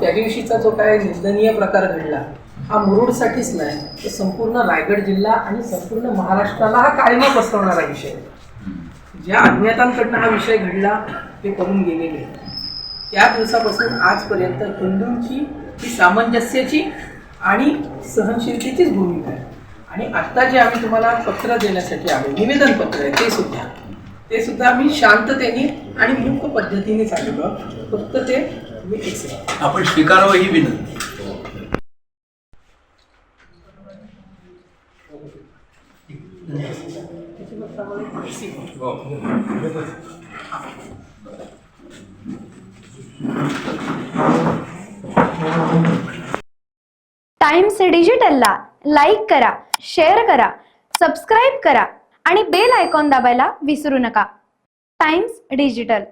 त्या दिवशीचा जो काय निंदनीय प्रकार घडला हा मुरुडसाठीच नाही, तर संपूर्ण रायगड जिल्हा आणि संपूर्ण महाराष्ट्राला हा काळिमा पसरवणारा विषय. ज्या अज्ञातांकडनं हा विषय घडला ते करून गेलेले, त्या दिवसापासून आजपर्यंत हिंदूंची ही सामंजस्याची आणि सहनशीलतेचीच भूमिका आहे. आणि आत्ता जे आम्ही तुम्हाला पत्र देण्यासाठी आलो, निवेदन पत्र आहे, ते सुद्धा आम्ही शांततेने आणि मूक पद्धतीने चाललो. फक्त ते आपण स्वीकारावं ही विनंती. टाइम्स डिजिटलला लाईक करा, शेअर करा, सबस्क्राईब करा आणि बेल आयकॉन दाबायला विसरू नका. Times digital.